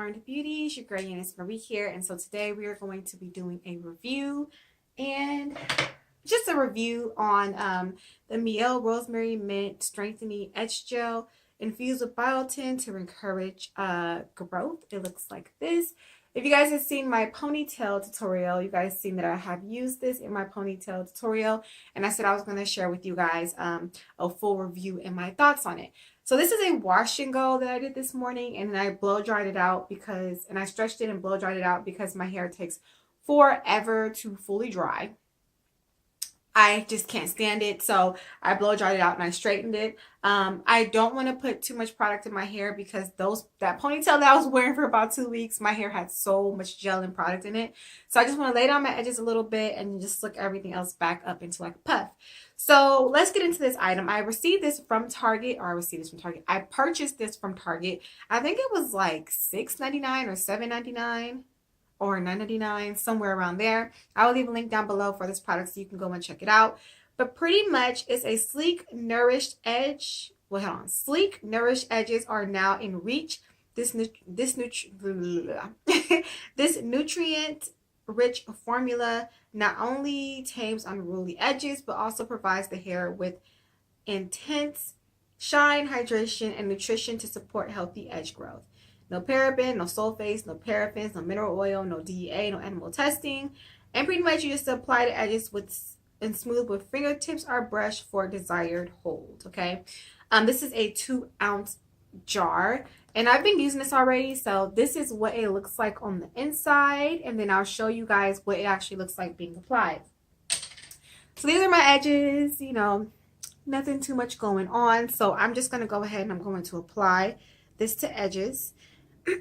Learned Beauties, your girl EuniyceMari here, and so today we are going to be doing a review and just a review on the Mielle Rosemary Mint Strengthening Edge Gel infused with biotin to encourage growth. It looks like this. If you guys have seen my ponytail tutorial, you guys seen that I have used this in my ponytail tutorial, and I said I was going to share with you guys a full review and my thoughts on it. So this is a wash and go that I did this morning, and I blow dried it out and I stretched it and blow dried it out because my hair takes forever to fully dry. I just can't stand it, so I blow dried it out and I straightened it. I don't want to put too much product in my hair because that ponytail that I was wearing for about 2 weeks, my hair had so much gel and product in it. So I just want to lay down my edges a little bit and just slick everything else back up into like a puff. So let's get into this item. I received this from Target, or I purchased this from Target. I think it was like $6.99 or $7.99. or $9.99, somewhere around there. I will leave a link down below for this product so you can go and check it out. But pretty much it's a sleek, nourished edge. Well, hold on. Sleek, nourished edges are now in reach. This nutrient-rich formula not only tames unruly edges, but also provides the hair with intense shine, hydration, and nutrition to support healthy edge growth. No paraben, no sulfates, no parabens, no mineral oil, no DEA, no animal testing. And pretty much you just apply the edges and smooth with fingertips or brush for desired hold, okay? This is a 2-ounce jar, and I've been using this already, so this is what it looks like on the inside, and then I'll show you guys what it actually looks like being applied. So these are my edges, you know, nothing too much going on, so I'm just going to go ahead and I'm going to apply this to edges.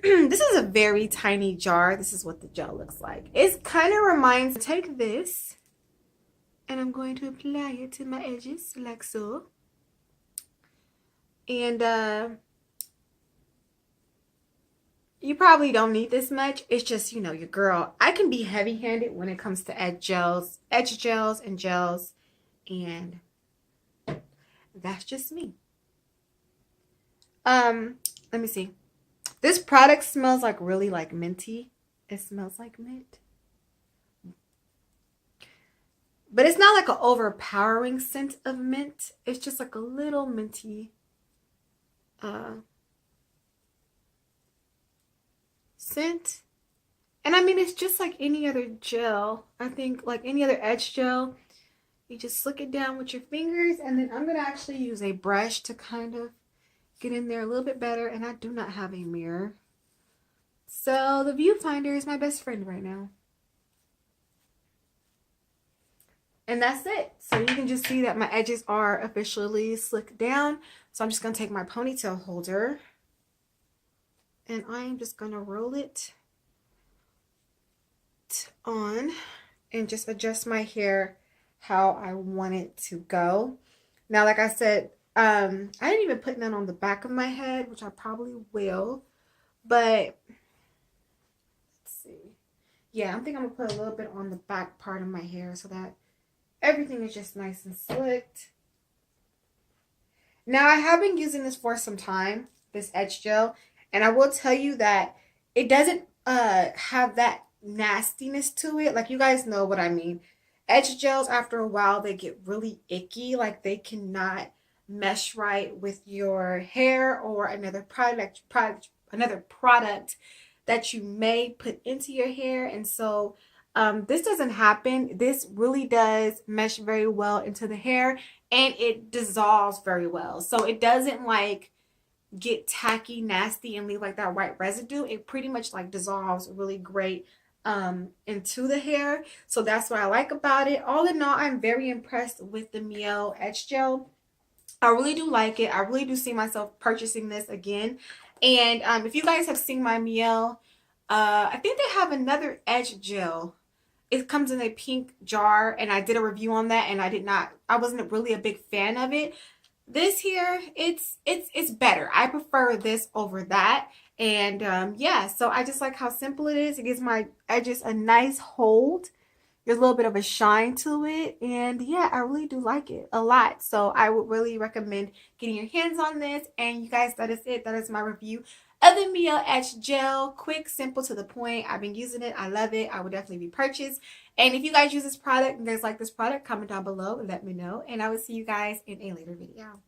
This is a very tiny jar. This is what the gel looks like. It kind of reminds, take this and I'm going to apply it to my edges like so. And you probably don't need this much. It's just, you know, your girl, I can be heavy-handed when it comes to edge gels and gels, and that's just me. Let me see. This product smells like really like minty. It smells like mint. But it's not like an overpowering scent of mint. It's just like a little minty scent. And I mean, it's just like any other gel. I think like any other edge gel. You just slick it down with your fingers. And then I'm going to actually use a brush to kind of get in there a little bit better, and I do not have a mirror, so the viewfinder is my best friend right now. And that's it. So you can just see that my edges are officially slicked down. So I'm just going to take my ponytail holder and I'm just going to roll it on and just adjust my hair how I want it to go. Now, like I said, I didn't even put none on the back of my head, which I probably will, but let's see. Yeah, I think I'm gonna put a little bit on the back part of my hair so that everything is just nice and slicked. Now, I have been using this for some time, this edge gel, and I will tell you that it doesn't have that nastiness to it. Like, you guys know what I mean. Edge gels, after a while, they get really icky. Like, they cannot mesh right with your hair or another product that you may put into your hair. And so this doesn't happen. This really does mesh very well into the hair, and it dissolves very well. So it doesn't like get tacky, nasty, and leave like that white residue. It pretty much like dissolves really great into the hair. So that's what I like about it. All in all, I'm very impressed with the Mielle Edge Gel. I really do like it. I really do see myself purchasing this again. And if you guys have seen my Mielle, I think they have another edge gel. It comes in a pink jar, and I did a review on that, and I wasn't really a big fan of it. This here, it's better. I prefer this over that. And yeah, so I just like how simple it is. It gives my edges a nice hold. There's a little bit of a shine to it, and yeah, I really do like it a lot. So I would really recommend getting your hands on this. And you guys, that is it. That is my review of the Mielle Etch Gel. Quick, simple, to the point. I've been using it. I love it. I would definitely be purchased. And if you guys use this product and guys like this product, comment down below and let me know. And I will see you guys in a later video.